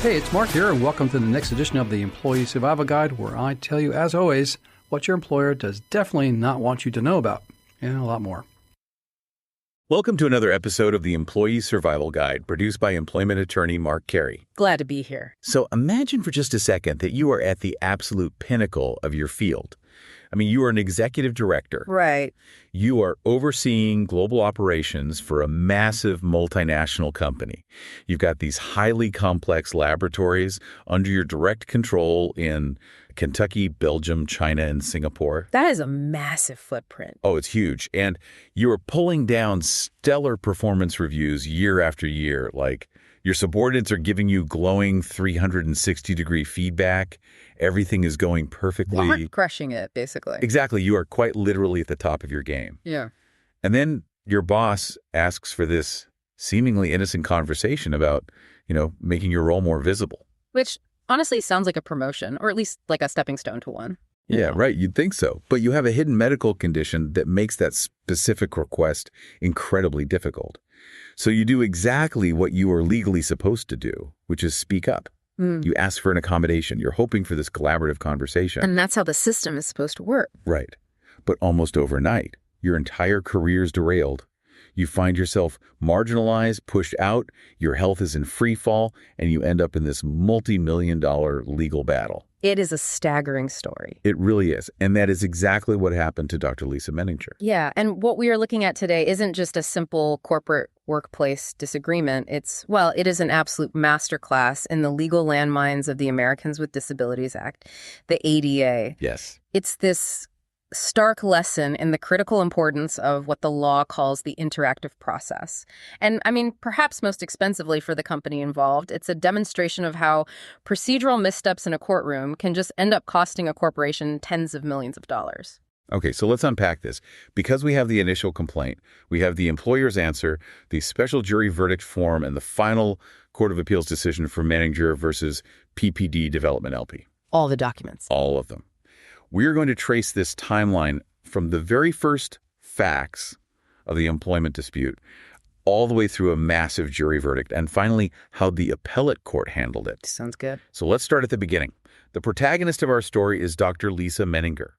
Hey, it's Mark here, and welcome to the next edition of the Employee Survival Guide, where I tell you, as always, what your employer does definitely not want you to know about, and a lot more. Welcome to another episode of the Employee Survival Guide, produced by employment attorney Mark Carey. Glad to be here. So imagine for just a second that you are at the absolute pinnacle of your field. I mean, you are an executive director. Right. You are overseeing global operations for a massive multinational company. You've got these highly complex laboratories under your direct control in Kentucky, Belgium, China, and Singapore. That is a massive footprint. Oh, it's huge. And you are pulling down stellar performance reviews year after year. Like, your subordinates are giving you glowing 360-degree feedback. Everything is going perfectly. You're crushing it, basically. Exactly. You are quite literally at the top of your game. Yeah. And then your boss asks for this seemingly innocent conversation about, making your role more visible. Which honestly sounds like a promotion, or at least like a stepping stone to one. Yeah, right. You'd think so. But you have a hidden medical condition that makes that specific request incredibly difficult. So you do exactly what you are legally supposed to do, which is speak up. You ask for an accommodation. You're hoping for this collaborative conversation. And that's how the system is supposed to work. Right. But almost overnight, your entire career's derailed. You find yourself marginalized, pushed out, your health is in free fall, and you end up in this multi-million-dollar legal battle. It is a staggering story. It really is. And that is exactly what happened to Dr. Lisa Menninger. Yeah. And what we are looking at today isn't just a simple corporate workplace disagreement. It is an absolute masterclass in the legal landmines of the Americans with Disabilities Act, the ADA. Yes. It's this stark lesson in the critical importance of what the law calls the interactive process. And perhaps most expensively for the company involved, it's a demonstration of how procedural missteps in a courtroom can just end up costing a corporation tens of millions of dollars. Okay, so let's unpack this. Because we have the initial complaint, we have the employer's answer, the special jury verdict form, and the final Court of Appeals decision for Menninger versus PPD Development LP. All the documents. All of them. We're going to trace this timeline from the very first facts of the employment dispute all the way through a massive jury verdict, and finally how the appellate court handled it. Sounds good. So let's start at the beginning. The protagonist of our story is Dr. Lisa Menninger.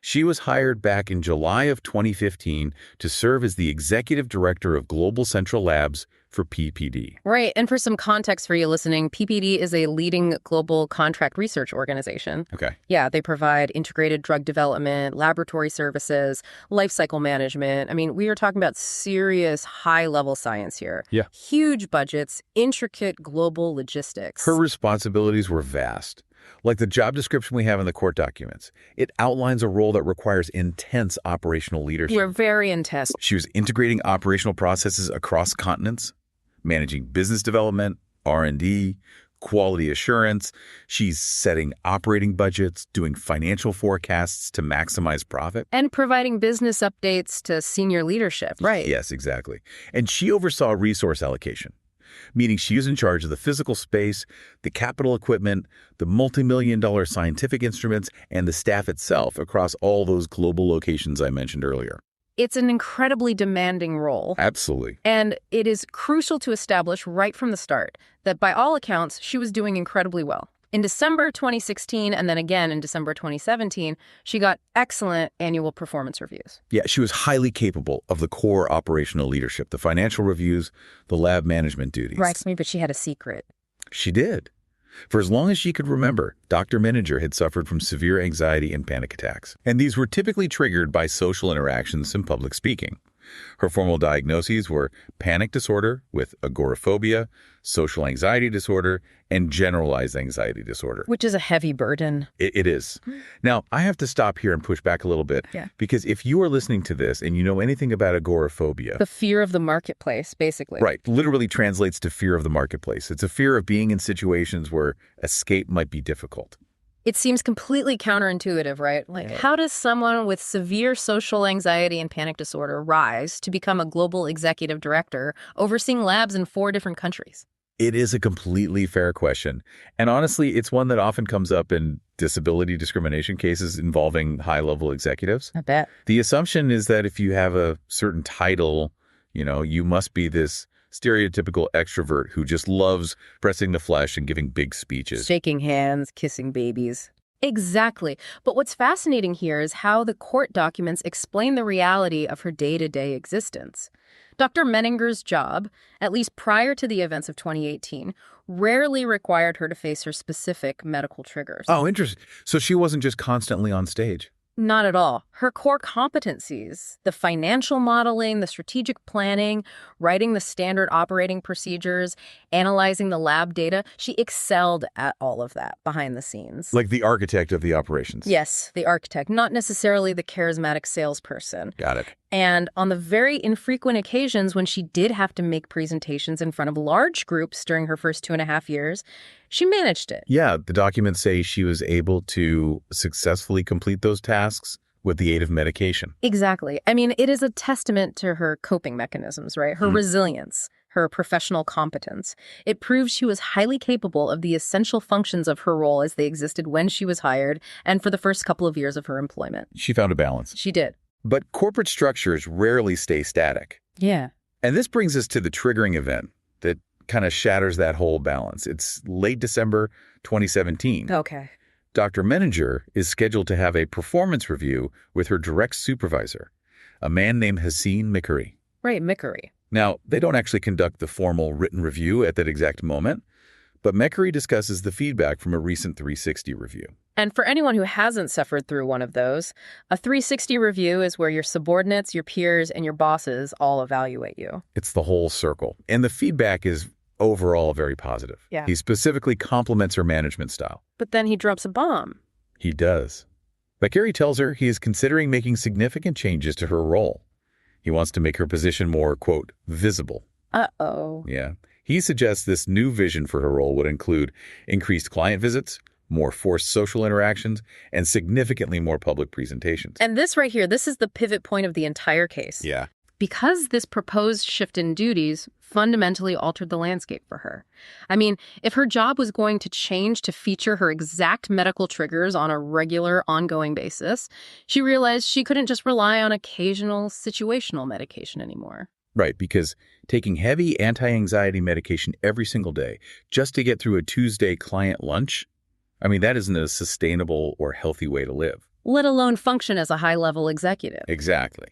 She was hired back in July of 2015 to serve as the executive director of Global Central Labs for PPD. Right. And for some context for you listening, PPD is a leading global contract research organization. Okay. Yeah, they provide integrated drug development, laboratory services, life cycle management. We are talking about serious high-level science here. Yeah. Huge budgets, intricate global logistics. Her responsibilities were vast. Like the job description we have in the court documents, it outlines a role that requires intense operational leadership. We're very intense. She was integrating operational processes across continents, managing business development, R&D, quality assurance. She's setting operating budgets, doing financial forecasts to maximize profit. And providing business updates to senior leadership, right? Yes, exactly. And she oversaw resource allocation, meaning she was in charge of the physical space, the capital equipment, the multi-million-dollar scientific instruments, and the staff itself across all those global locations I mentioned earlier. It's an incredibly demanding role. Absolutely. And it is crucial to establish right from the start that by all accounts, she was doing incredibly well. In December 2016, and then again in December 2017, she got excellent annual performance reviews. Yeah, she was highly capable of the core operational leadership, the financial reviews, the lab management duties. Right, but she had a secret. She did. For as long as she could remember, Dr. Menninger had suffered from severe anxiety and panic attacks. And these were typically triggered by social interactions and public speaking. Her formal diagnoses were panic disorder with agoraphobia, social anxiety disorder, and generalized anxiety disorder. Which is a heavy burden. It is. Now, I have to stop here and push back a little bit. Yeah. Because if you are listening to this and you know anything about agoraphobia... The fear of the marketplace, basically. Right. Literally translates to fear of the marketplace. It's a fear of being in situations where escape might be difficult. It seems completely counterintuitive, right? How does someone with severe social anxiety and panic disorder rise to become a global executive director overseeing labs in 4 different countries? It is a completely fair question. And honestly, it's one that often comes up in disability discrimination cases involving high-level executives. I bet. The assumption is that if you have a certain title, you must be this stereotypical extrovert who just loves pressing the flesh and giving big speeches. Shaking hands, kissing babies. Exactly. But what's fascinating here is how the court documents explain the reality of her day-to-day existence. Dr. Menninger's job, at least prior to the events of 2018, rarely required her to face her specific medical triggers. Oh, interesting. So she wasn't just constantly on stage. Not at all. Her core competencies, the financial modeling, the strategic planning, writing the standard operating procedures, analyzing the lab data, she excelled at all of that behind the scenes. Like the architect of the operations. Yes, the architect, not necessarily the charismatic salesperson. Got it. And on the very infrequent occasions when she did have to make presentations in front of large groups during her first 2.5 years, she managed it. Yeah, the documents say she was able to successfully complete those tasks with the aid of medication. Exactly. I mean, it is a testament to her coping mechanisms, right? Her resilience, her professional competence. It proves she was highly capable of the essential functions of her role as they existed when she was hired and for the first couple of years of her employment. She found a balance. She did. But corporate structures rarely stay static. Yeah. And this brings us to the triggering event that kind of shatters that whole balance. It's late December 2017. Okay. Dr. Menninger is scheduled to have a performance review with her direct supervisor, a man named Hasseen Mickery. Right, Mickery. Now, they don't actually conduct the formal written review at that exact moment, but Mickery discusses the feedback from a recent 360 review. And for anyone who hasn't suffered through one of those, a 360 review is where your subordinates, your peers, and your bosses all evaluate you. It's the whole circle. And the feedback is overall very positive. Yeah. He specifically compliments her management style. But then he drops a bomb. He does. But Carey tells her he is considering making significant changes to her role. He wants to make her position more, quote, visible. Uh-oh. Yeah. He suggests this new vision for her role would include increased client visits, more forced social interactions, and significantly more public presentations. And this right here, this is the pivot point of the entire case. Yeah. Because this proposed shift in duties fundamentally altered the landscape for her. I mean, if her job was going to change to feature her exact medical triggers on a regular, ongoing basis, she realized she couldn't just rely on occasional situational medication anymore. Right, because taking heavy anti-anxiety medication every single day just to get through a Tuesday client lunch, I mean, that isn't a sustainable or healthy way to live. Let alone function as a high-level executive. Exactly.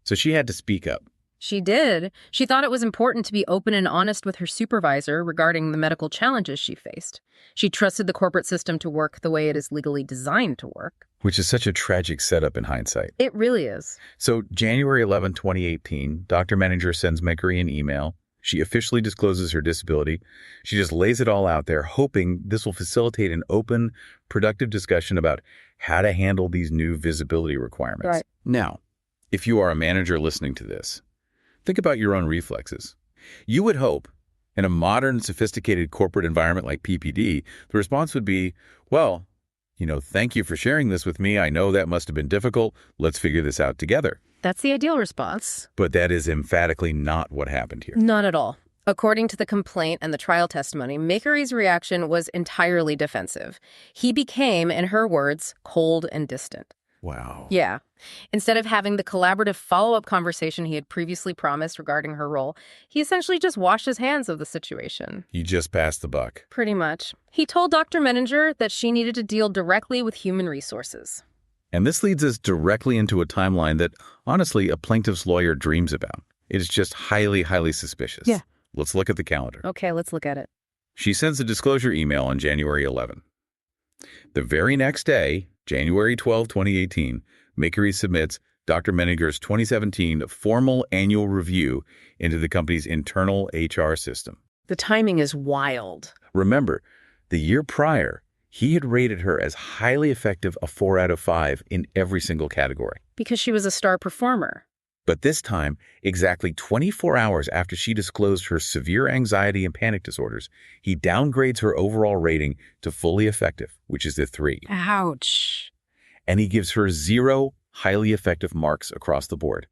So she had to speak up. She did. She thought it was important to be open and honest with her supervisor regarding the medical challenges she faced. She trusted the corporate system to work the way it is legally designed to work. Which is such a tragic setup in hindsight. It really is. So January 11, 2018, Dr. Menninger sends Mickery an email. She officially discloses her disability. She just lays it all out there, hoping this will facilitate an open, productive discussion about how to handle these new visibility requirements. Right. Now, if you are a manager listening to this, think about your own reflexes. You would hope, in a modern, sophisticated corporate environment like PPD, the response would be, well, thank you for sharing this with me. I know that must have been difficult. Let's figure this out together. That's the ideal response. But that is emphatically not what happened here. Not at all. According to the complaint and the trial testimony, Mickery's reaction was entirely defensive. He became, in her words, cold and distant. Wow. Yeah. Instead of having the collaborative follow-up conversation he had previously promised regarding her role, he essentially just washed his hands of the situation. He just passed the buck. Pretty much. He told Dr. Menninger that she needed to deal directly with human resources. And this leads us directly into a timeline that, honestly, a plaintiff's lawyer dreams about. It is just highly, highly suspicious. Yeah. Let's look at the calendar. Okay, let's look at it. She sends a disclosure email on January 11. The very next day, January 12, 2018, Mickery submits Dr. Menninger's 2017 formal annual review into the company's internal HR system. The timing is wild. Remember, the year prior, he had rated her as highly effective, a 4 out of 5 in every single category. Because she was a star performer. But this time, exactly 24 hours after she disclosed her severe anxiety and panic disorders, he downgrades her overall rating to fully effective, which is a 3. Ouch. And he gives her 0 highly effective marks across the board.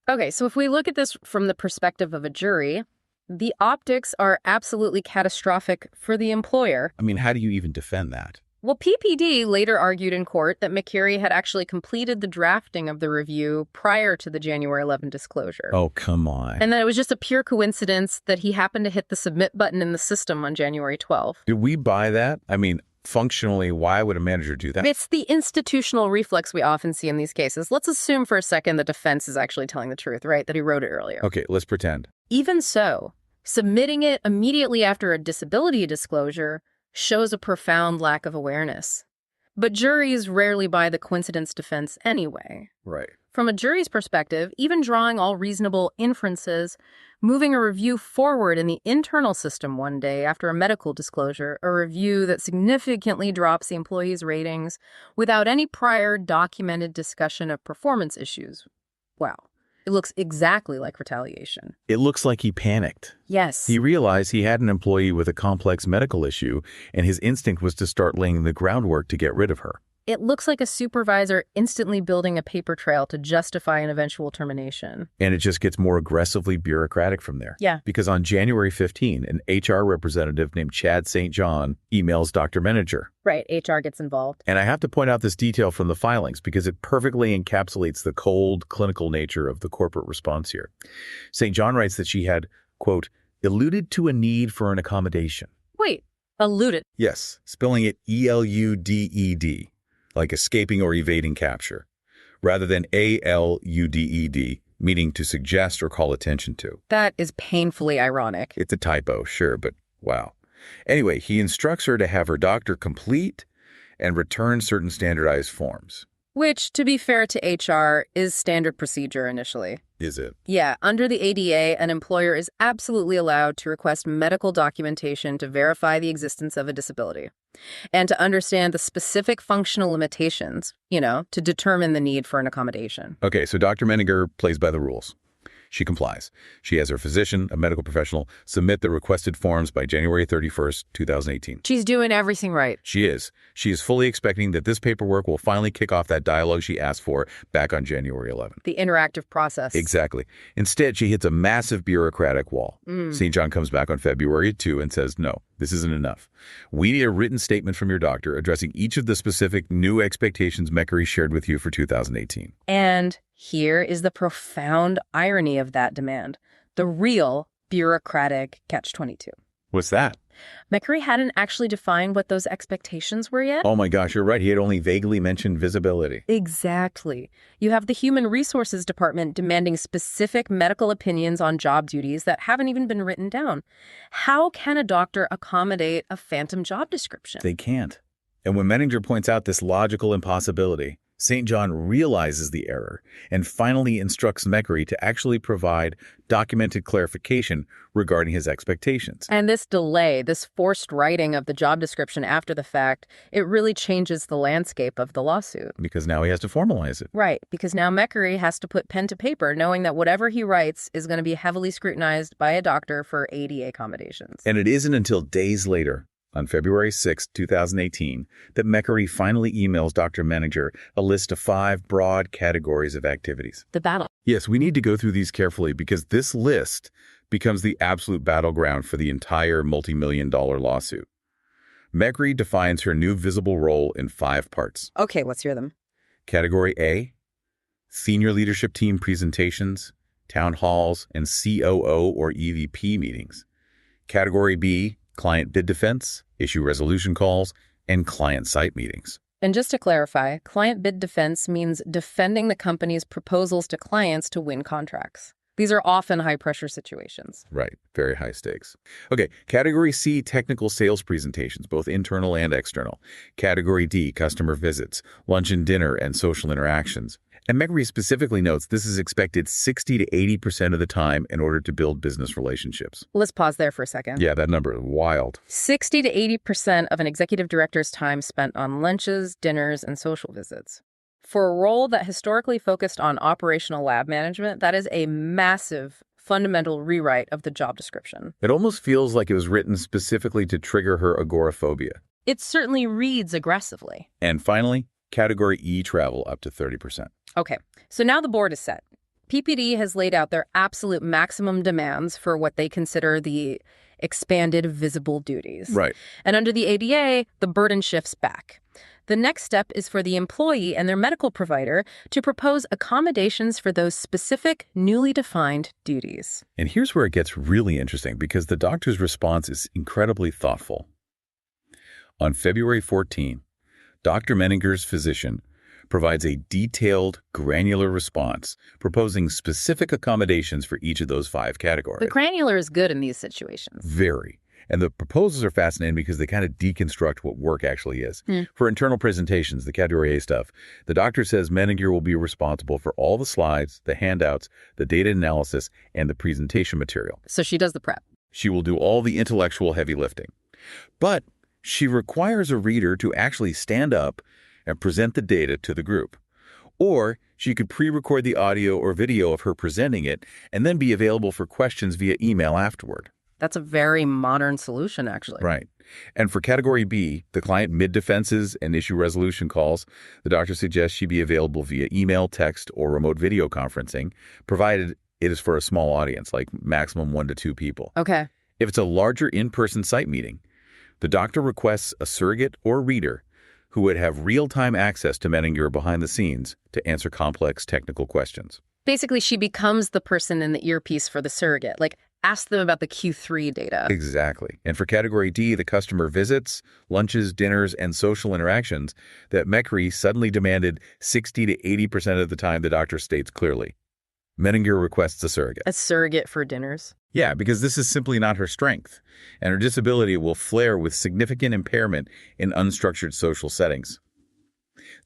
Okay, so if we look at this from the perspective of a jury, the optics are absolutely catastrophic for the employer. I mean, how do you even defend that? Well, PPD later argued in court that McCary had actually completed the drafting of the review prior to the January 11 disclosure. Oh, come on. And that it was just a pure coincidence that he happened to hit the submit button in the system on January 12. Did we buy that? I mean, functionally, why would a manager do that? It's the institutional reflex we often see in these cases. Let's assume for a second the defense is actually telling the truth, right? That he wrote it earlier. Okay, let's pretend. Even so, submitting it immediately after a disability disclosure shows a profound lack of awareness. But juries rarely buy the coincidence defense anyway. Right. From a jury's perspective, even drawing all reasonable inferences, moving a review forward in the internal system one day after a medical disclosure, a review that significantly drops the employee's ratings without any prior documented discussion of performance issues. Wow. It looks exactly like retaliation. It looks like he panicked. Yes. He realized he had an employee with a complex medical issue, and his instinct was to start laying the groundwork to get rid of her. It looks like a supervisor instantly building a paper trail to justify an eventual termination. And it just gets more aggressively bureaucratic from there. Yeah. Because on January 15, an HR representative named Chad St. John emails Dr. Menninger. Right, HR gets involved. And I have to point out this detail from the filings because it perfectly encapsulates the cold, clinical nature of the corporate response here. St. John writes that she had, quote, alluded to a need for an accommodation. Wait, alluded? Yes, spelling it E-L-U-D-E-D. Like escaping or evading capture, rather than ALUDED, meaning to suggest or call attention to. That is painfully ironic. It's a typo, sure, but wow. Anyway, he instructs her to have her doctor complete and return certain standardized forms. Which, to be fair to HR, is standard procedure initially. Is it? Yeah, under the ADA, an employer is absolutely allowed to request medical documentation to verify the existence of a disability and to understand the specific functional limitations, to determine the need for an accommodation. Okay, so Dr. Menninger plays by the rules. She complies. She has her physician, a medical professional, submit the requested forms by January 31st, 2018. She's doing everything right. She is. She is fully expecting that this paperwork will finally kick off that dialogue she asked for back on January 11th. The interactive process. Exactly. Instead, she hits a massive bureaucratic wall. St. John comes back on February 2 and says, no, this isn't enough. We need a written statement from your doctor addressing each of the specific new expectations McCary shared with you for 2018. And here is the profound irony of that demand. The real bureaucratic catch-22. What's that? McCary hadn't actually defined what those expectations were yet. Oh my gosh, you're right. He had only vaguely mentioned visibility. Exactly. You have the Human Resources Department demanding specific medical opinions on job duties that haven't even been written down. How can a doctor accommodate a phantom job description? They can't. And when Menninger points out this logical impossibility, St. John realizes the error and finally instructs McCary to actually provide documented clarification regarding his expectations. And this delay, this forced writing of the job description after the fact, it really changes the landscape of the lawsuit. Because now he has to formalize it. Right, because now McCary has to put pen to paper, knowing that whatever he writes is going to be heavily scrutinized by a doctor for ADA accommodations. And it isn't until days later, on February 6, 2018, that McCary finally emails Dr. Menninger a list of 5 broad categories of activities. The battle. Yes, we need to go through these carefully because this list becomes the absolute battleground for the entire multi-million-dollar lawsuit. McCary defines her new visible role in 5 parts. Okay, let's hear them. Category A, senior leadership team presentations, town halls, and COO or EVP meetings. Category B, client bid defense, issue resolution calls, and client site meetings. And just to clarify, client bid defense means defending the company's proposals to clients to win contracts. These are often high-pressure situations. Right. Very high stakes. Okay. Category C, technical sales presentations, both internal and external. Category D, customer visits, lunch and dinner, and social interactions. And McCary specifically notes this is expected 60 to 80% of the time in order to build business relationships. Let's pause there for a second. Yeah, that number is wild. 60 to 80% of an executive director's time spent on lunches, dinners, and social visits. For a role that historically focused on operational lab management, that is a massive, fundamental rewrite of the job description. It almost feels like it was written specifically to trigger her agoraphobia. It certainly reads aggressively. And finally, Category E, travel up to 30%. Okay, so now the board is set. PPD has laid out their absolute maximum demands for what they consider the expanded visible duties. Right. And under the ADA, the burden shifts back. The next step is for the employee and their medical provider to propose accommodations for those specific, newly defined duties. And here's where it gets really interesting because the doctor's response is incredibly thoughtful. On February 14, Dr. Menninger's physician provides a detailed, granular response proposing specific accommodations for each of those 5 categories. The granular is good in these situations. Very. And the proposals are fascinating because they kind of deconstruct what work actually is. For internal presentations, the Category A stuff, the doctor says Menninger will be responsible for all the slides, the handouts, the data analysis, and the presentation material. So she does the prep. She will do all the intellectual heavy lifting. But she requires a reader to actually stand up and present the data to the group. Or she could pre-record the audio or video of her presenting it and then be available for questions via email afterward. That's a very modern solution, actually. Right. And for Category B, the client mid-defenses and issue resolution calls, the doctor suggests she be available via email, text, or remote video conferencing, provided it is for a small audience, like maximum 1 to 2 people. Okay. If it's a larger in-person site meeting, the doctor requests a surrogate or reader who would have real-time access to Menninger behind the scenes to answer complex technical questions. Basically, she becomes the person in the earpiece for the surrogate. Like, ask them about the Q3 data. Exactly. And for Category D, the customer visits, lunches, dinners, and social interactions that Meckery suddenly demanded 60 to 80% of the time, the doctor states clearly. Menninger requests a surrogate. A surrogate for dinners? Yeah, because this is simply not her strength, and her disability will flare with significant impairment in unstructured social settings.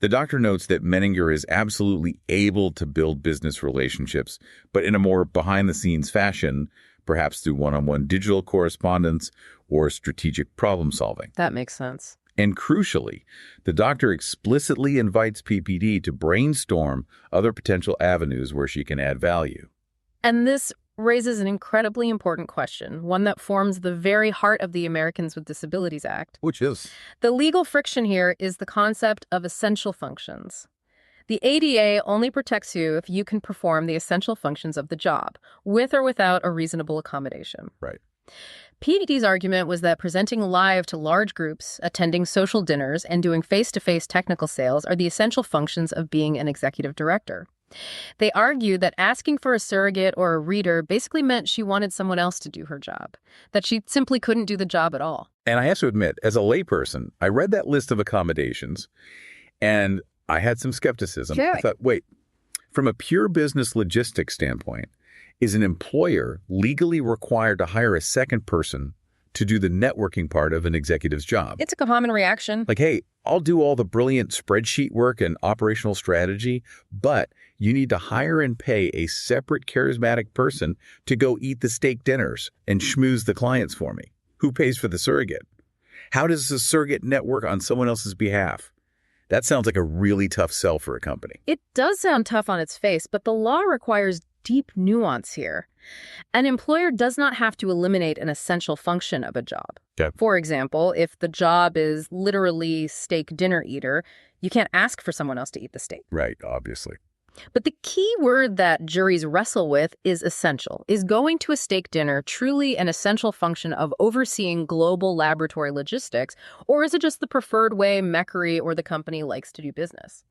The doctor notes that Menninger is absolutely able to build business relationships, but in a more behind-the-scenes fashion, perhaps through one-on-one digital correspondence or strategic problem-solving. That makes sense. And crucially, the doctor explicitly invites PPD to brainstorm other potential avenues where she can add value. And this raises an incredibly important question, one that forms the very heart of the Americans with Disabilities Act. Which is? The legal friction here is the concept of essential functions. The ADA only protects you if you can perform the essential functions of the job, with or without a reasonable accommodation. Right. PPD's argument was that presenting live to large groups, attending social dinners, and doing face-to-face technical sales are the essential functions of being an executive director. They argued that asking for a surrogate or a reader basically meant she wanted someone else to do her job, that she simply couldn't do the job at all. And I have to admit, as a layperson, I read that list of accommodations, and I had some skepticism. Sure. I thought, wait, from a pure business logistics standpoint, is an employer legally required to hire a second person to do the networking part of an executive's job? It's a common reaction. Like, hey, I'll do all the brilliant spreadsheet work and operational strategy, but you need to hire and pay a separate charismatic person to go eat the steak dinners and schmooze the clients for me. Who pays for the surrogate? How does the surrogate network on someone else's behalf? That sounds like a really tough sell for a company. It does sound tough on its face, but the law requires deep nuance here. An employer does not have to eliminate an essential function of a job. Okay. For example, if the job is literally steak dinner eater, you can't ask for someone else to eat the steak. Right, obviously. But the key word that juries wrestle with is essential. Is going to a steak dinner truly an essential function of overseeing global laboratory logistics, or is it just the preferred way Meckery or the company likes to do business?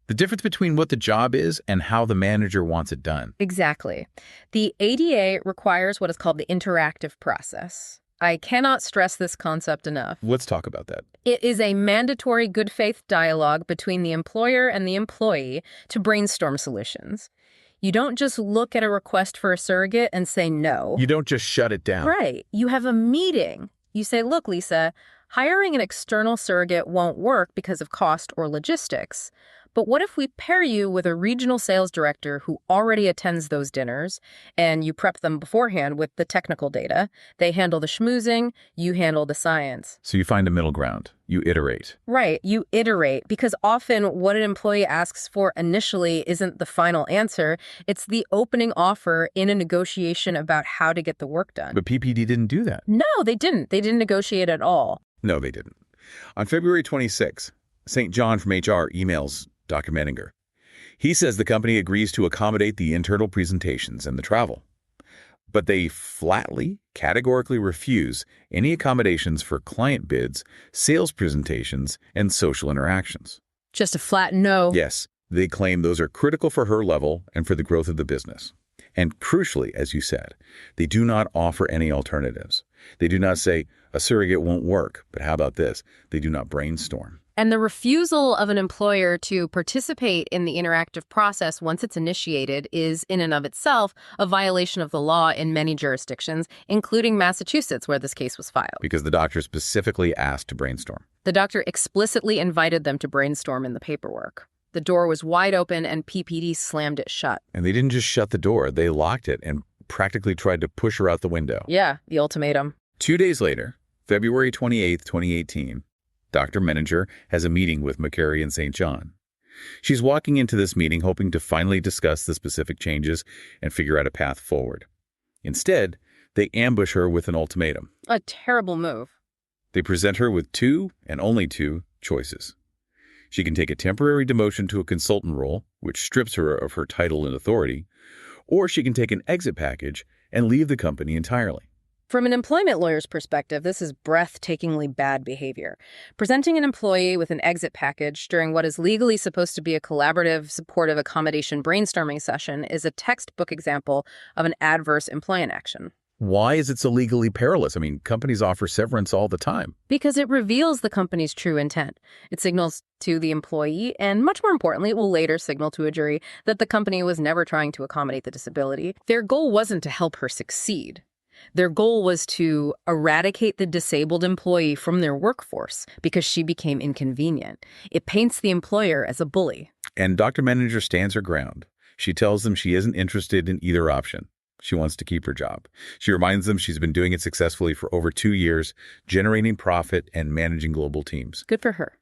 The difference between what the job is and how the manager wants it done. Exactly. The ADA requires what is called the interactive process. I cannot stress this concept enough. Let's talk about that. It is a mandatory good faith dialogue between the employer and the employee to brainstorm solutions. You don't just look at a request for a surrogate and say no. You don't just shut it down. Right. You have a meeting. You say, look, Lisa, hiring an external surrogate won't work because of cost or logistics. But what if we pair you with a regional sales director who already attends those dinners, and you prep them beforehand with the technical data? They handle the schmoozing, you handle the science. So you find a middle ground. You iterate. Right, you iterate, because often what an employee asks for initially isn't the final answer. It's the opening offer in a negotiation about how to get the work done. But PPD didn't do that. No, they didn't. They didn't negotiate at all. No, they didn't. On February 26, St. John from HR emails Dr. Menninger. He says the company agrees to accommodate the internal presentations and the travel. But they flatly, categorically refuse any accommodations for client bids, sales presentations, and social interactions. Just a flat no. Yes, they claim those are critical for her level and for the growth of the business. And crucially, as you said, they do not offer any alternatives. They do not say, a surrogate won't work, but how about this? They do not brainstorm. And the refusal of an employer to participate in the interactive process once it's initiated is, in and of itself, a violation of the law in many jurisdictions, including Massachusetts, where this case was filed. Because the doctor specifically asked to brainstorm. The doctor explicitly invited them to brainstorm in the paperwork. The door was wide open and PPD slammed it shut. And they didn't just shut the door, they locked it and practically tried to push her out the window. Yeah, the ultimatum. 2 days later, February 28, 2018, Dr. Menninger has a meeting with Carey and St. John. She's walking into this meeting hoping to finally discuss the specific changes and figure out a path forward. Instead, they ambush her with an ultimatum. A terrible move. They present her with two, and only two, choices. She can take a temporary demotion to a consultant role, which strips her of her title and authority, or she can take an exit package and leave the company entirely. From an employment lawyer's perspective, this is breathtakingly bad behavior. Presenting an employee with an exit package during what is legally supposed to be a collaborative, supportive accommodation brainstorming session is a textbook example of an adverse employment action. Why is it so legally perilous? I mean, companies offer severance all the time. Because it reveals the company's true intent. It signals to the employee, and much more importantly, it will later signal to a jury that the company was never trying to accommodate the disability. Their goal wasn't to help her succeed. Their goal was to eradicate the disabled employee from their workforce because she became inconvenient. It paints the employer as a bully. And Dr. Menninger stands her ground. She tells them she isn't interested in either option. She wants to keep her job. She reminds them she's been doing it successfully for over 2 years, generating profit and managing global teams. Good for her.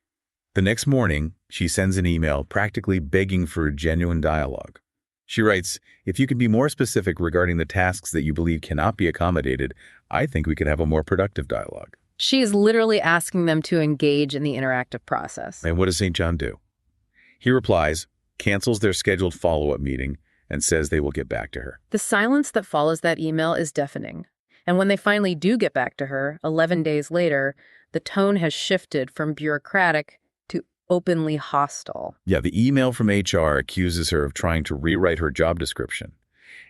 The next morning, she sends an email practically begging for a genuine dialogue. She writes, "If you can be more specific regarding the tasks that you believe cannot be accommodated, I think we could have a more productive dialogue." She is literally asking them to engage in the interactive process. And what does St. John do? He replies, cancels their scheduled follow-up meeting, and says they will get back to her. The silence that follows that email is deafening. And when they finally do get back to her, 11 days later, the tone has shifted from bureaucratic to openly hostile. Yeah, the email from HR accuses her of trying to rewrite her job description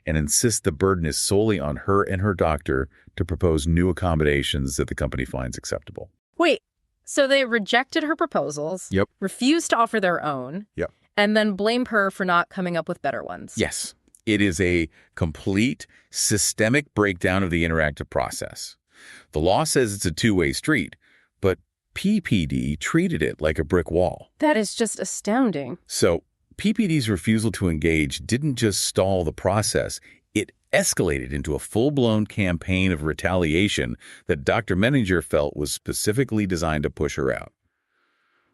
and insists the burden is solely on her and her doctor to propose new accommodations that the company finds acceptable. Wait, so they rejected her proposals, Yep. refused to offer their own, Yep. and then blame her for not coming up with better ones. Yes, it is a complete systemic breakdown of the interactive process. The law says it's a two-way street, but PPD treated it like a brick wall. That is just astounding. So PPD's refusal to engage didn't just stall the process, it escalated into a full-blown campaign of retaliation that Dr. Menninger felt was specifically designed to push her out.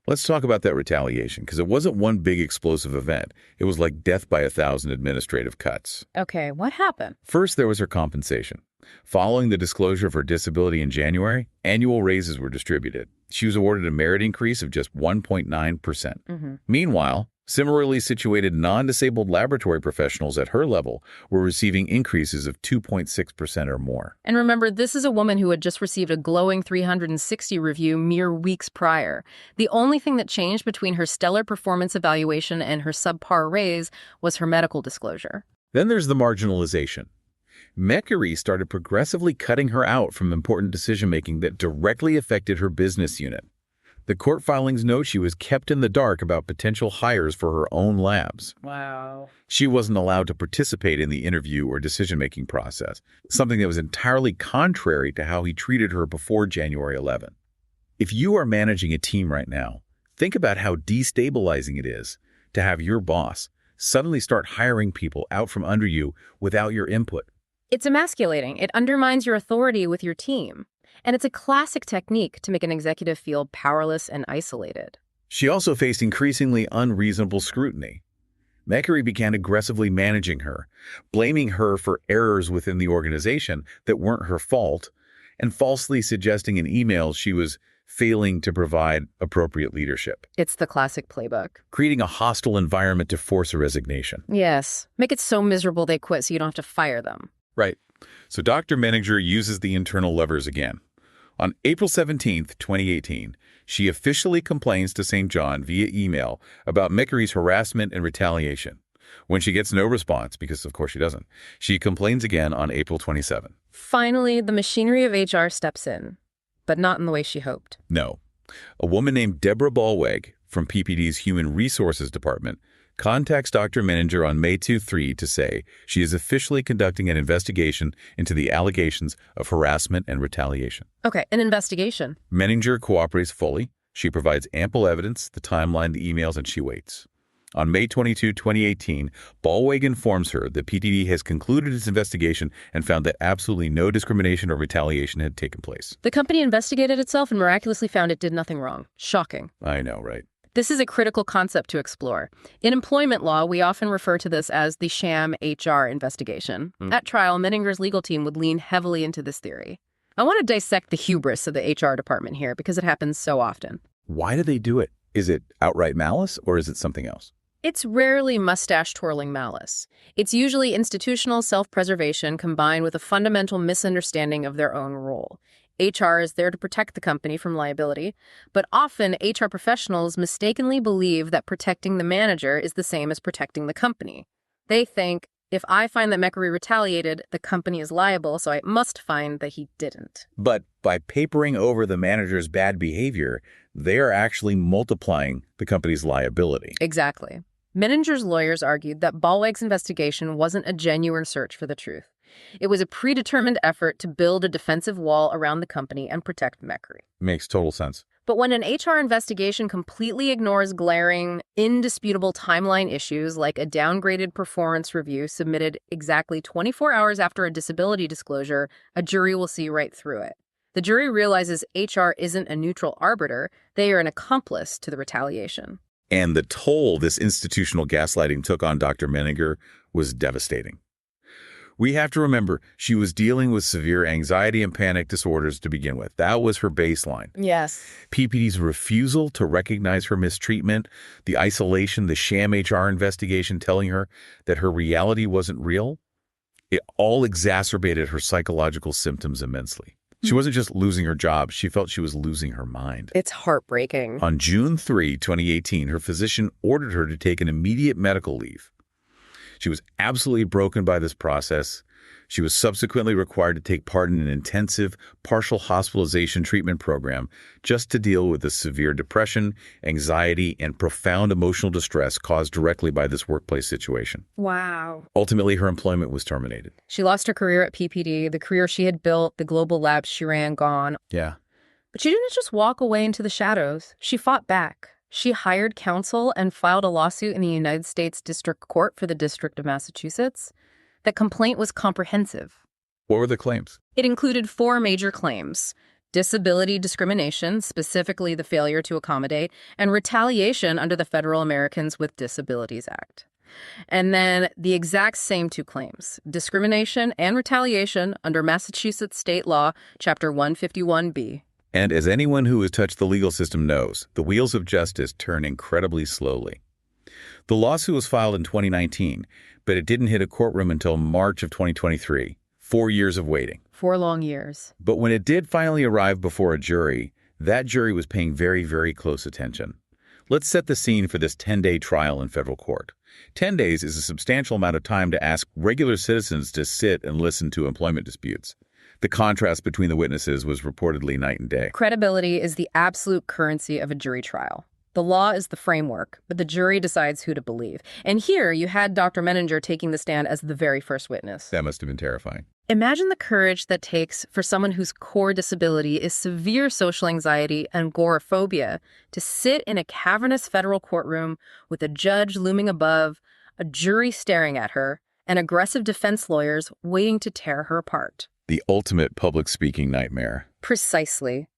Let's talk about that retaliation, because it wasn't one big explosive event. It was like death by 1,000 administrative cuts. Okay, what happened? First, there was her compensation. Following the disclosure of her disability in January, annual raises were distributed. She was awarded a merit increase of just 1.9%. Meanwhile, similarly situated non-disabled laboratory professionals at her level were receiving increases of 2.6% or more. And remember, this is a woman who had just received a glowing 360 review mere weeks prior. The only thing that changed between her stellar performance evaluation and her subpar raise was her medical disclosure. Then there's the marginalization. Carey started progressively cutting her out from important decision-making that directly affected her business unit. The court filings note she was kept in the dark about potential hires for her own labs. Wow. She wasn't allowed to participate in the interview or decision-making process, something that was entirely contrary to how he treated her before January 11. If you are managing a team right now, think about how destabilizing it is to have your boss suddenly start hiring people out from under you without your input. It's emasculating. It undermines your authority with your team. And it's a classic technique to make an executive feel powerless and isolated. She also faced increasingly unreasonable scrutiny. Carey began aggressively managing her, blaming her for errors within the organization that weren't her fault, and falsely suggesting in emails she was failing to provide appropriate leadership. It's the classic playbook. Creating a hostile environment to force a resignation. Yes. Make it so miserable they quit so you don't have to fire them. Right. So Dr. Menninger uses the internal levers again. On April 17, 2018, she officially complains to St. John via email about Meckery's harassment and retaliation. When she gets no response, because of course she doesn't, she complains again on April 27. Finally, the machinery of HR steps in, but not in the way she hoped. No. A woman named Deborah Ballweg from PPD's Human Resources Department contacts Dr. Menninger on May 23 to say she is officially conducting an investigation into the allegations of harassment and retaliation. Okay, an investigation. Menninger cooperates fully. She provides ample evidence, the timeline, the emails, and she waits. On May 22, 2018, Ballweg informs her that PPD has concluded its investigation and found that absolutely no discrimination or retaliation had taken place. The company investigated itself and miraculously found it did nothing wrong. Shocking. I know, right? This is a critical concept to explore. In employment law, we often refer to this as the sham HR investigation. At trial, Menninger's legal team would lean heavily into this theory. I want to dissect the hubris of the HR department here because it happens so often. Why do they do it? Is it outright malice or is it something else? It's rarely mustache-twirling malice. It's usually institutional self-preservation combined with a fundamental misunderstanding of their own role. HR is there to protect the company from liability, but often HR professionals mistakenly believe that protecting the manager is the same as protecting the company. They think, if I find that Meckery retaliated, the company is liable, so I must find that he didn't. But by papering over the manager's bad behavior, they are actually multiplying the company's liability. Exactly. Menninger's lawyers argued that Ballweg's investigation wasn't a genuine search for the truth. It was a predetermined effort to build a defensive wall around the company and protect Meckery. Makes total sense. But when an HR investigation completely ignores glaring, indisputable timeline issues like a downgraded performance review submitted exactly 24 hours after a disability disclosure, a jury will see right through it. The jury realizes HR isn't a neutral arbiter, they are an accomplice to the retaliation. And the toll this institutional gaslighting took on Dr. Menninger was devastating. We have to remember she was dealing with severe anxiety and panic disorders to begin with. That was her baseline. Yes. PPD's refusal to recognize her mistreatment, the isolation, the sham HR investigation telling her that her reality wasn't real, it all exacerbated her psychological symptoms immensely. She wasn't just losing her job, she felt she was losing her mind. It's heartbreaking. On June 3, 2018, her physician ordered her to take an immediate medical leave. She was absolutely broken by this process. She was subsequently required to take part in an intensive, partial hospitalization treatment program just to deal with the severe depression, anxiety, and profound emotional distress caused directly by this workplace situation. Wow. Ultimately, her employment was terminated. She lost her career at PPD, the career she had built, the global labs she ran gone. Yeah. But she didn't just walk away into the shadows. She fought back. She hired counsel and filed a lawsuit in the United States District Court for the District of Massachusetts. The complaint was comprehensive. What were the claims? It included 4 major claims: disability discrimination, specifically the failure to accommodate, and retaliation under the Federal Americans with Disabilities Act. And then the exact same 2 claims, discrimination and retaliation under Massachusetts state law, Chapter 151B. And as anyone who has touched the legal system knows, the wheels of justice turn incredibly slowly. The lawsuit was filed in 2019, but it didn't hit a courtroom until March of 2023. 4 years of waiting. 4 long years. But when it did finally arrive before a jury, that jury was paying very, very close attention. Let's set the scene for this 10-day trial in federal court. 10 days is a substantial amount of time to ask regular citizens to sit and listen to employment disputes. The contrast between the witnesses was reportedly night and day. Credibility is the absolute currency of a jury trial. The law is the framework, but the jury decides who to believe. And here you had Dr. Menninger taking the stand as the very first witness. That must have been terrifying. Imagine the courage that takes for someone whose core disability is severe social anxiety and agoraphobia to sit in a cavernous federal courtroom with a judge looming above, a jury staring at her, and aggressive defense lawyers waiting to tear her apart. The ultimate public speaking nightmare. Precisely.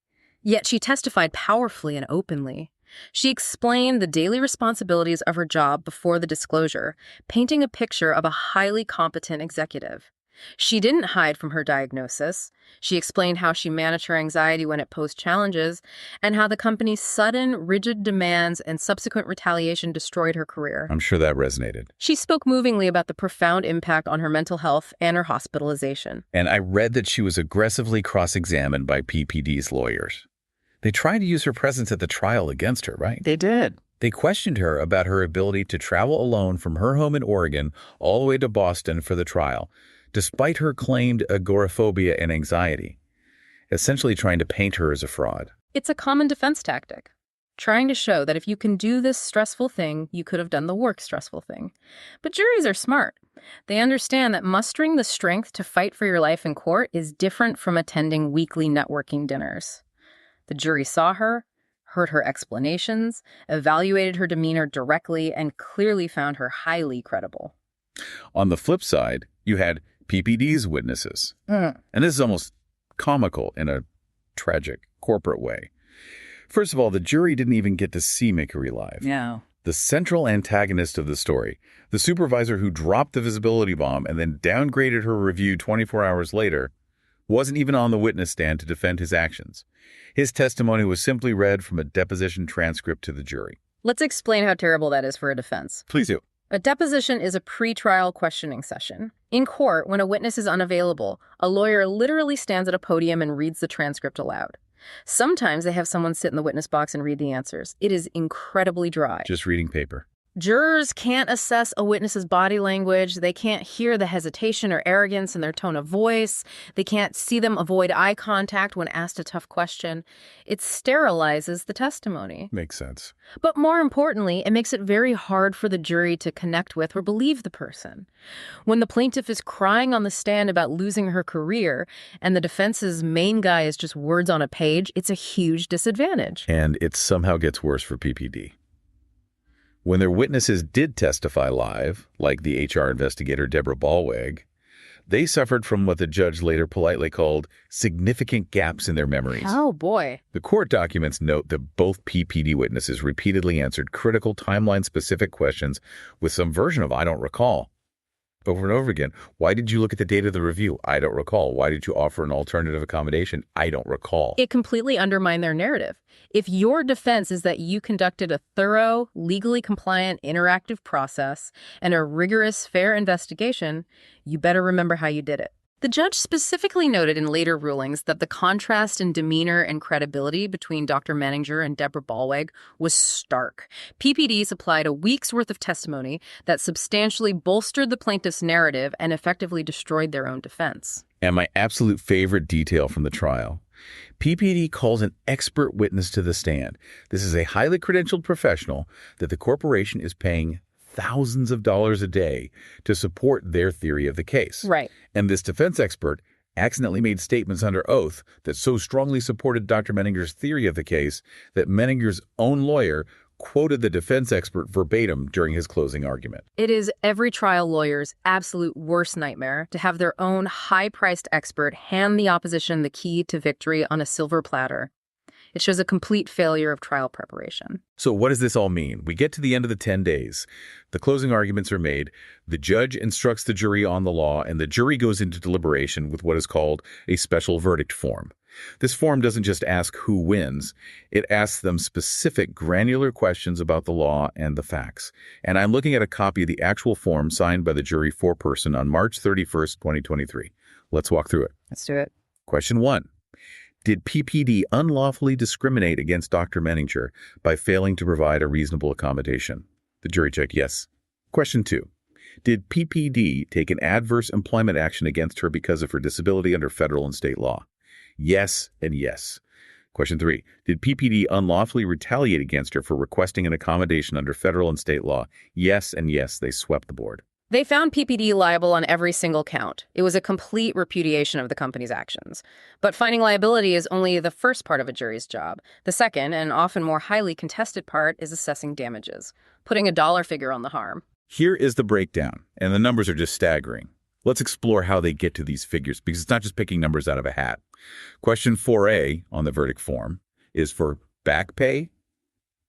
Yet she testified powerfully and openly. She explained the daily responsibilities of her job before the disclosure, painting a picture of a highly competent executive. She didn't hide from her diagnosis. She explained how she managed her anxiety when it posed challenges and how the company's sudden, rigid demands and subsequent retaliation destroyed her career. I'm sure that resonated. She spoke movingly about the profound impact on her mental health and her hospitalization. And I read that she was aggressively cross-examined by PPD's lawyers. They tried to use her presence at the trial against her, right? They did. They questioned her about her ability to travel alone from her home in Oregon all the way to Boston for the trial, despite her claimed agoraphobia and anxiety, essentially trying to paint her as a fraud. It's a common defense tactic, trying to show that if you can do this stressful thing, you could have done the work stressful thing. But juries are smart. They understand that mustering the strength to fight for your life in court is different from attending weekly networking dinners. The jury saw her, heard her explanations, evaluated her demeanor directly, and clearly found her highly credible. On the flip side, you had PPD's witnesses. And this is almost comical in a tragic corporate way. First of all, the jury didn't even get to see Menninger live. Yeah. The central antagonist of the story, the supervisor who dropped the visibility bomb and then downgraded her review 24 hours later, wasn't even on the witness stand to defend his actions. His testimony was simply read from a deposition transcript to the jury. Let's explain how terrible that is for a defense. Please do. A deposition is a pre-trial questioning session. In court, when a witness is unavailable, a lawyer literally stands at a podium and reads the transcript aloud. Sometimes they have someone sit in the witness box and read the answers. It is incredibly dry. Just reading paper. Jurors can't assess a witness's body language. They can't hear the hesitation or arrogance in their tone of voice. They can't see them avoid eye contact when asked a tough question. It sterilizes the testimony. Makes sense. But more importantly, it makes it very hard for the jury to connect with or believe the person. When the plaintiff is crying on the stand about losing her career and the defense's main guy is just words on a page, it's a huge disadvantage. And it somehow gets worse for PPD. When their witnesses did testify live, like the HR investigator Deborah Ballweg, they suffered from what the judge later politely called significant gaps in their memories. Oh, boy. The court documents note that both PPD witnesses repeatedly answered critical timeline-specific questions with some version of "I don't recall." Over and over again. Why did you look at the date of the review? I don't recall. Why did you offer an alternative accommodation? I don't recall. It completely undermined their narrative. If your defense is that you conducted a thorough, legally compliant, interactive process and a rigorous, fair investigation, you better remember how you did it. The judge specifically noted in later rulings that the contrast in demeanor and credibility between Dr. Menninger and Deborah Ballweg was stark. PPD supplied a week's worth of testimony that substantially bolstered the plaintiff's narrative and effectively destroyed their own defense. And my absolute favorite detail from the trial, PPD calls an expert witness to the stand. This is a highly credentialed professional that the corporation is paying thousands of dollars a day to support their theory of the case. Right. And this defense expert accidentally made statements under oath that so strongly supported Dr. Menninger's theory of the case that Menninger's own lawyer quoted the defense expert verbatim during his closing argument. It is every trial lawyer's absolute worst nightmare to have their own high-priced expert hand the opposition the key to victory on a silver platter. It shows a complete failure of trial preparation. So what does this all mean? We get to the end of the 10 days. The closing arguments are made. The judge instructs the jury on the law, and the jury goes into deliberation with what is called a special verdict form. This form doesn't just ask who wins. It asks them specific granular questions about the law and the facts. And I'm looking at a copy of the actual form signed by the jury foreperson on March 31st, 2023. Let's walk through it. Let's do it. Question 1. Did PPD unlawfully discriminate against Dr. Menninger by failing to provide a reasonable accommodation? The jury checked yes. Question 2. Did PPD take an adverse employment action against her because of her disability under federal and state law? Yes and yes. Question 3. Did PPD unlawfully retaliate against her for requesting an accommodation under federal and state law? Yes and yes, they swept the board. They found PPD liable on every single count. It was a complete repudiation of the company's actions. But finding liability is only the first part of a jury's job. The second, and often more highly contested part, is assessing damages, putting a dollar figure on the harm. Here is the breakdown, and the numbers are just staggering. Let's explore how they get to these figures, because it's not just picking numbers out of a hat. Question 4A on the verdict form is for back pay.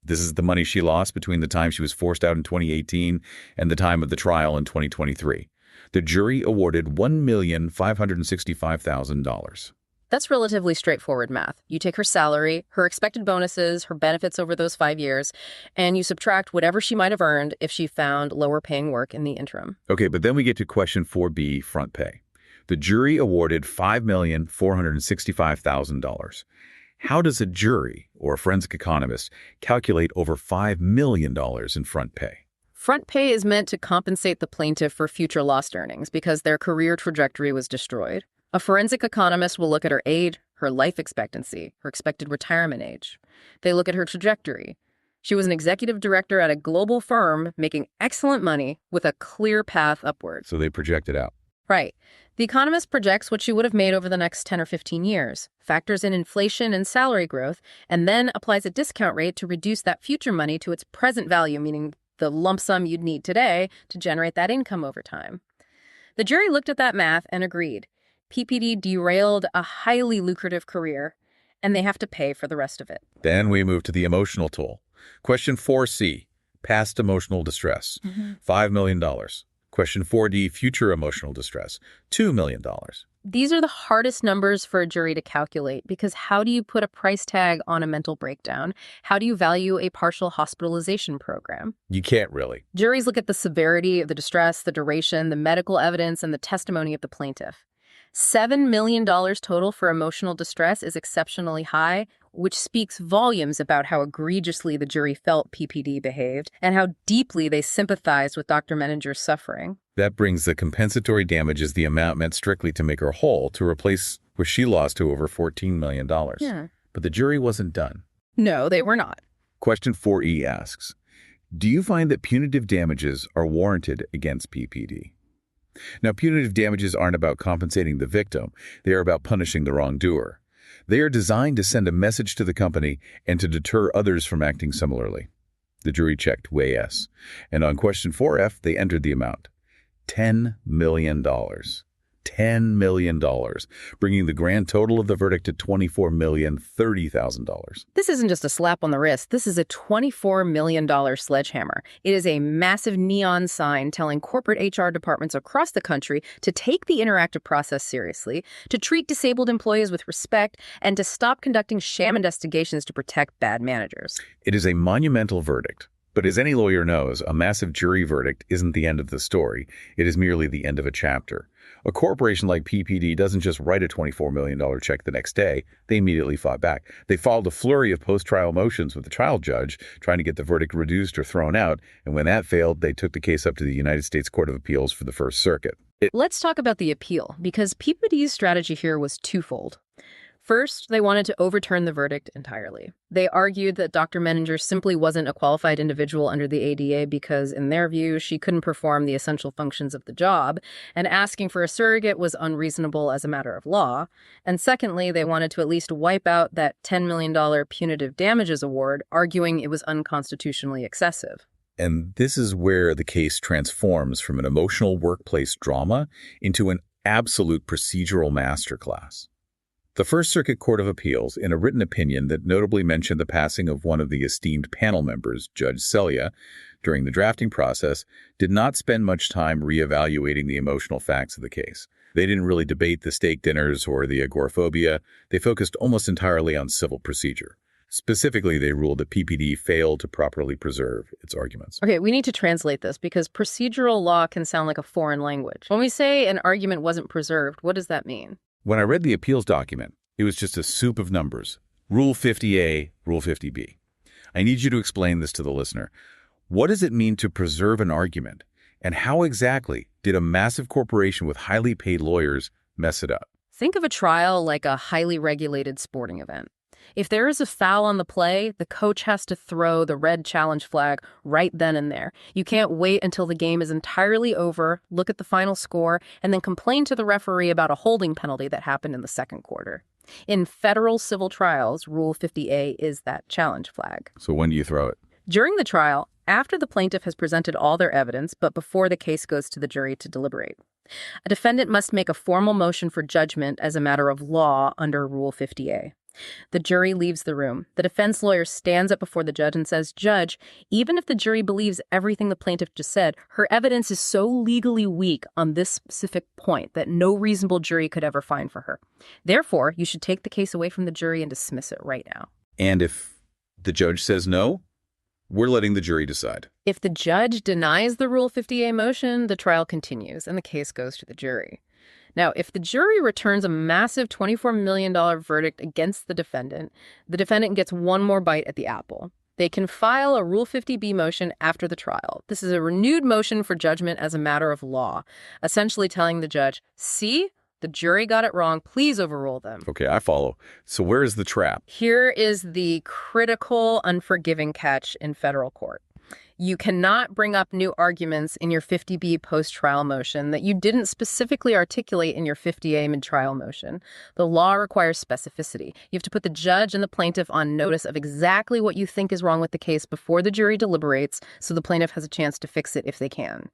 This is the money she lost between the time she was forced out in 2018 and the time of the trial in 2023. The jury awarded $1,565,000. That's relatively straightforward math. You take her salary, her expected bonuses, her benefits over those 5 years, and you subtract whatever she might have earned if she found lower-paying work in the interim. Okay, but then we get to question 4B, front pay. The jury awarded $5,465,000. How does a jury, or a forensic economist, calculate over $5 million in front pay? Front pay is meant to compensate the plaintiff for future lost earnings because their career trajectory was destroyed. A forensic economist will look at her age, her life expectancy, her expected retirement age. They look at her trajectory. She was an executive director at a global firm making excellent money with a clear path upward. So they project it out. Right. The economist projects what she would have made over the next 10 or 15 years, factors in inflation and salary growth, and then applies a discount rate to reduce that future money to its present value, meaning the lump sum you'd need today to generate that income over time. The jury looked at that math and agreed. PPD derailed a highly lucrative career, and they have to pay for the rest of it. Then we move to the emotional toll. Question 4C, past emotional distress, $5 million. Question 4D, future emotional distress, $2 million. These are the hardest numbers for a jury to calculate because how do you put a price tag on a mental breakdown? How do you value a partial hospitalization program? You can't really. Juries look at the severity of the distress, the duration, the medical evidence, and the testimony of the plaintiff. $7 million total for emotional distress is exceptionally high, which speaks volumes about how egregiously the jury felt PPD behaved and how deeply they sympathized with Dr. Menninger's suffering. That brings the compensatory damages the amount meant strictly to make her whole to replace what she lost to over $14 million. Yeah. But the jury wasn't done. No, they were not. Question 4E asks, do you find that punitive damages are warranted against PPD? Now, punitive damages aren't about compensating the victim. They are about punishing the wrongdoer. They are designed to send a message to the company and to deter others from acting similarly. The jury checked way yes. And on question 4F, they entered the amount. $10 million. $10 million, bringing the grand total of the verdict to $24,030,000. This isn't just a slap on the wrist. This is a $24 million sledgehammer. It is a massive neon sign telling corporate HR departments across the country to take the interactive process seriously, to treat disabled employees with respect, and to stop conducting sham investigations to protect bad managers. It is a monumental verdict. But as any lawyer knows, a massive jury verdict isn't the end of the story. It is merely the end of a chapter. A corporation like PPD doesn't just write a $24 million check the next day. They immediately fought back. They followed a flurry of post-trial motions with the trial judge, trying to get the verdict reduced or thrown out. And when that failed, they took the case up to the United States Court of Appeals for the First Circuit. Let's talk about the appeal, because PPD's strategy here was twofold. First, they wanted to overturn the verdict entirely. They argued that Dr. Menninger simply wasn't a qualified individual under the ADA because, in their view, she couldn't perform the essential functions of the job, and asking for a surrogate was unreasonable as a matter of law. And secondly, they wanted to at least wipe out that $10 million punitive damages award, arguing it was unconstitutionally excessive. And this is where the case transforms from an emotional workplace drama into an absolute procedural masterclass. The First Circuit Court of Appeals, in a written opinion that notably mentioned the passing of one of the esteemed panel members, Judge Celia, during the drafting process, did not spend much time reevaluating the emotional facts of the case. They didn't really debate the steak dinners or the agoraphobia. They focused almost entirely on civil procedure. Specifically, they ruled that PPD failed to properly preserve its arguments. Okay, we need to translate this because procedural law can sound like a foreign language. When we say an argument wasn't preserved, what does that mean? When I read the appeals document, it was just a soup of numbers. Rule 50A, Rule 50B. I need you to explain this to the listener. What does it mean to preserve an argument? And how exactly did a massive corporation with highly paid lawyers mess it up? Think of a trial like a highly regulated sporting event. If there is a foul on the play, the coach has to throw the red challenge flag right then and there. You can't wait until the game is entirely over, look at the final score, and then complain to the referee about a holding penalty that happened in the second quarter. In federal civil trials, Rule 50A is that challenge flag. So when do you throw it? During the trial, after the plaintiff has presented all their evidence, but before the case goes to the jury to deliberate. A defendant must make a formal motion for judgment as a matter of law under Rule 50A. The jury leaves the room. The defense lawyer stands up before the judge and says, "Judge, even if the jury believes everything the plaintiff just said, her evidence is so legally weak on this specific point that no reasonable jury could ever find for her. Therefore, you should take the case away from the jury and dismiss it right now." And if the judge says no, we're letting the jury decide. If the judge denies the Rule 50A motion, the trial continues and the case goes to the jury. Now, if the jury returns a massive $24 million verdict against the defendant gets one more bite at the apple. They can file a Rule 50B motion after the trial. This is a renewed motion for judgment as a matter of law, essentially telling the judge, "See, the jury got it wrong. Please overrule them." Okay, I follow. So where is the trap? Here is the critical, unforgiving catch in federal court. You cannot bring up new arguments in your 50B post-trial motion that you didn't specifically articulate in your 50A mid-trial motion. The law requires specificity. You have to put the judge and the plaintiff on notice of exactly what you think is wrong with the case before the jury deliberates, so the plaintiff has a chance to fix it if they can.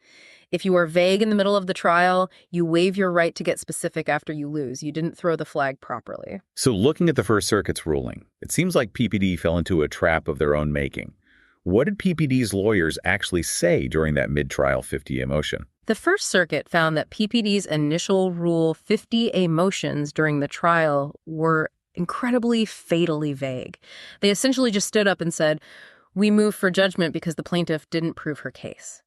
If you are vague in the middle of the trial, you waive your right to get specific after you lose. You didn't throw the flag properly. So looking at the First Circuit's ruling, it seems like PPD fell into a trap of their own making. What did PPD's lawyers actually say during that mid-trial 50A motion? The First Circuit found that PPD's initial Rule 50A motions during the trial were incredibly fatally vague. They essentially just stood up and said, "We move for judgment because the plaintiff didn't prove her case."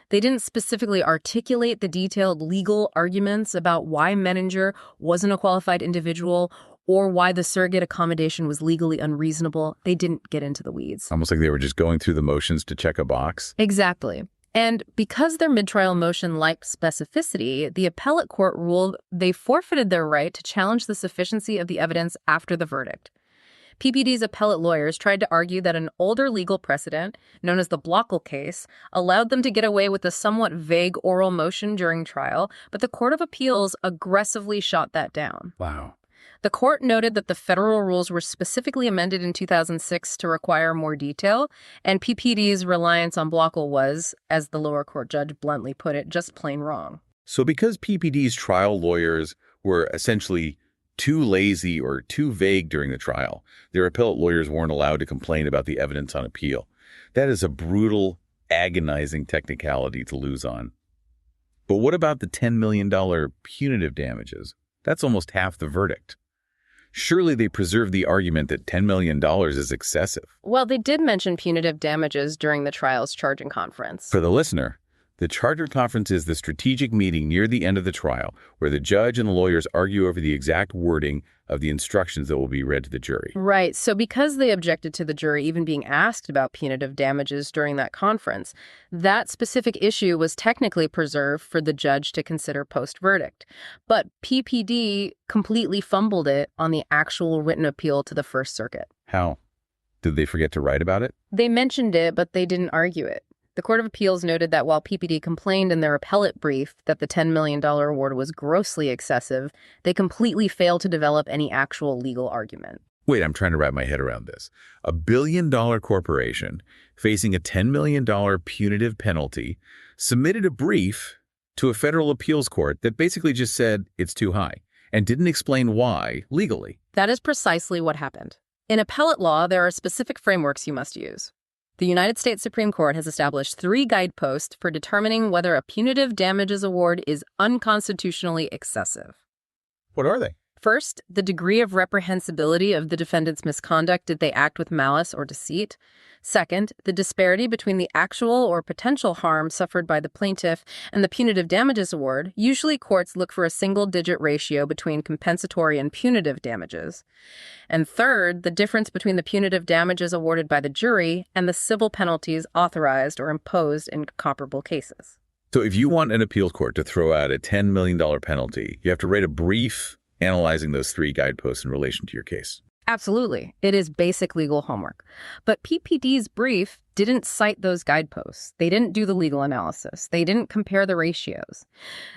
They didn't specifically articulate the detailed legal arguments about why Menninger wasn't a qualified individual or why the surrogate accommodation was legally unreasonable. They didn't get into the weeds. Almost like they were just going through the motions to check a box. Exactly. And because their mid-trial motion lacked specificity, the appellate court ruled they forfeited their right to challenge the sufficiency of the evidence after the verdict. PPD's appellate lawyers tried to argue that an older legal precedent, known as the Blockle case, allowed them to get away with a somewhat vague oral motion during trial, but the Court of Appeals aggressively shot that down. Wow. The court noted that the federal rules were specifically amended in 2006 to require more detail, and PPD's reliance on Blockle was, as the lower court judge bluntly put it, just plain wrong. So because PPD's trial lawyers were essentially too lazy or too vague during the trial, their appellate lawyers weren't allowed to complain about the evidence on appeal. That is a brutal, agonizing technicality to lose on. But what about the $10 million punitive damages? That's almost half the verdict. Surely they preserved the argument that $10 million is excessive. Well, they did mention punitive damages during the trial's charging conference. For the listener, the charging conference is the strategic meeting near the end of the trial where the judge and the lawyers argue over the exact wording of the instructions that will be read to the jury. Right. So because they objected to the jury even being asked about punitive damages during that conference, that specific issue was technically preserved for the judge to consider post-verdict. But PPD completely fumbled it on the actual written appeal to the First Circuit. How? Did they forget to write about it? They mentioned it, but they didn't argue it. The Court of Appeals noted that while PPD complained in their appellate brief that the $10 million award was grossly excessive, they completely failed to develop any actual legal argument. Wait, I'm trying to wrap my head around this. A billion-dollar corporation facing a $10 million punitive penalty submitted a brief to a federal appeals court that basically just said it's too high and didn't explain why legally. That is precisely what happened. In appellate law, there are specific frameworks you must use. The United States Supreme Court has established 3 guideposts for determining whether a punitive damages award is unconstitutionally excessive. What are they? First, the degree of reprehensibility of the defendant's misconduct. Did they act with malice or deceit? Second, the disparity between the actual or potential harm suffered by the plaintiff and the punitive damages award. Usually, courts look for a single-digit ratio between compensatory and punitive damages. And third, the difference between the punitive damages awarded by the jury and the civil penalties authorized or imposed in comparable cases. So if you want an appeals court to throw out a $10 million penalty, you have to write a brief analyzing those 3 guideposts in relation to your case. Absolutely. It is basic legal homework. But PPD's brief didn't cite those guideposts. They didn't do the legal analysis. They didn't compare the ratios.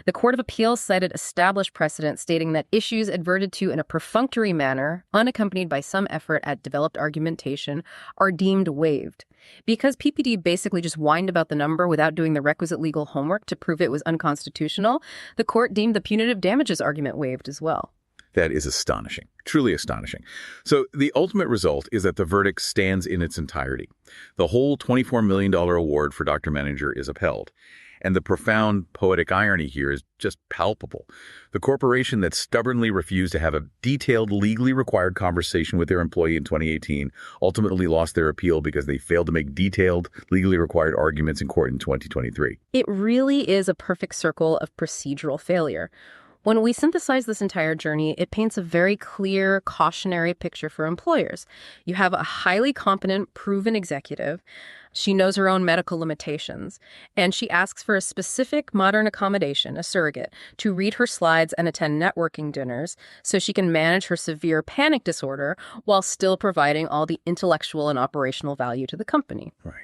The Court of Appeals cited established precedent stating that issues adverted to in a perfunctory manner, unaccompanied by some effort at developed argumentation, are deemed waived. Because PPD basically just whined about the number without doing the requisite legal homework to prove it was unconstitutional, the court deemed the punitive damages argument waived as well. That is astonishing, truly astonishing. So the ultimate result is that the verdict stands in its entirety. The whole $24 million award for Dr. Menninger is upheld. And the profound poetic irony here is just palpable. The corporation that stubbornly refused to have a detailed, legally required conversation with their employee in 2018 ultimately lost their appeal because they failed to make detailed, legally required arguments in court in 2023. It really is a perfect circle of procedural failure. When we synthesize this entire journey, it paints a very clear, cautionary picture for employers. You have a highly competent, proven executive. She knows her own medical limitations, and she asks for a specific modern accommodation, a surrogate, to read her slides and attend networking dinners so she can manage her severe panic disorder while still providing all the intellectual and operational value to the company. Right.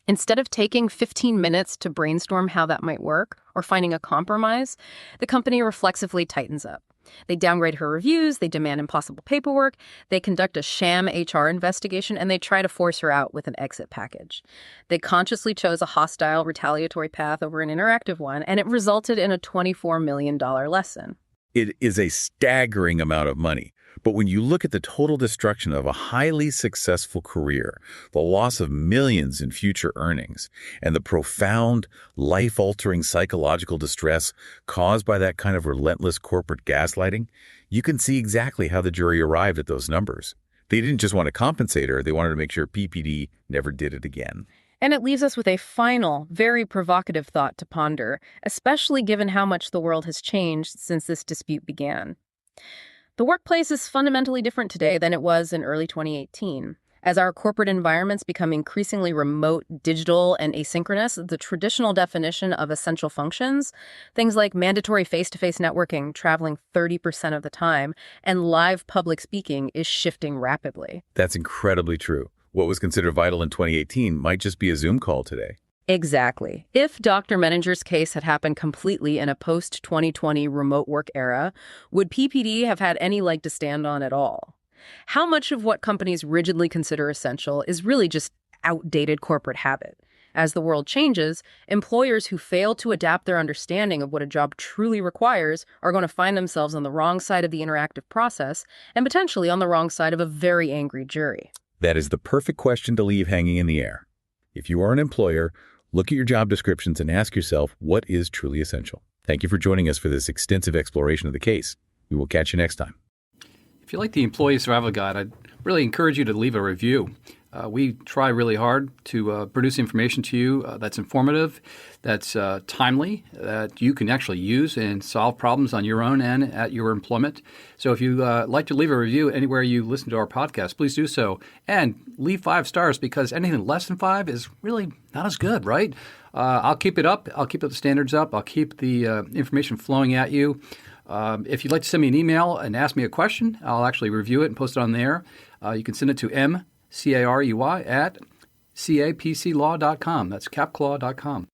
Instead of taking 15 minutes to brainstorm how that might work or finding a compromise, the company reflexively tightens up. They downgrade her reviews, they demand impossible paperwork, they conduct a sham HR investigation, and they try to force her out with an exit package. They consciously chose a hostile, retaliatory path over an interactive one, and it resulted in a $24 million lesson. It is a staggering amount of money. But when you look at the total destruction of a highly successful career, the loss of millions in future earnings, and the profound, life-altering psychological distress caused by that kind of relentless corporate gaslighting, you can see exactly how the jury arrived at those numbers. They didn't just want to compensate her, they wanted to make sure PPD never did it again. And it leaves us with a final, very provocative thought to ponder, especially given how much the world has changed since this dispute began. The workplace is fundamentally different today than it was in early 2018. As our corporate environments become increasingly remote, digital, and asynchronous, the traditional definition of essential functions, things like mandatory face-to-face networking traveling 30% of the time, and live public speaking is shifting rapidly. That's incredibly true. What was considered vital in 2018 might just be a Zoom call today. Exactly. If Dr. Menninger's case had happened completely in a post-2020 remote work era, would PPD have had any leg to stand on at all? How much of what companies rigidly consider essential is really just outdated corporate habit? As the world changes, employers who fail to adapt their understanding of what a job truly requires are going to find themselves on the wrong side of the interactive process and potentially on the wrong side of a very angry jury. That is the perfect question to leave hanging in the air. If you are an employer, look at your job descriptions and ask yourself what is truly essential. Thank you for joining us for this extensive exploration of the case. We will catch you next time. If you like the Employee Survival Guide, I'd really encourage you to leave a review. We try really hard to produce information to you that's informative, that's timely, that you can actually use and solve problems on your own end at your employment. So if you like to leave a review anywhere you listen to our podcast, please do so. And leave 5 stars, because anything less than 5 is really not as good, right? I'll keep it up. I'll keep the standards up. I'll keep the information flowing at you. If you'd like to send me an email and ask me a question, I'll actually review it and post it on there. You can send it to Carey at capclaw.com. That's capclaw.com.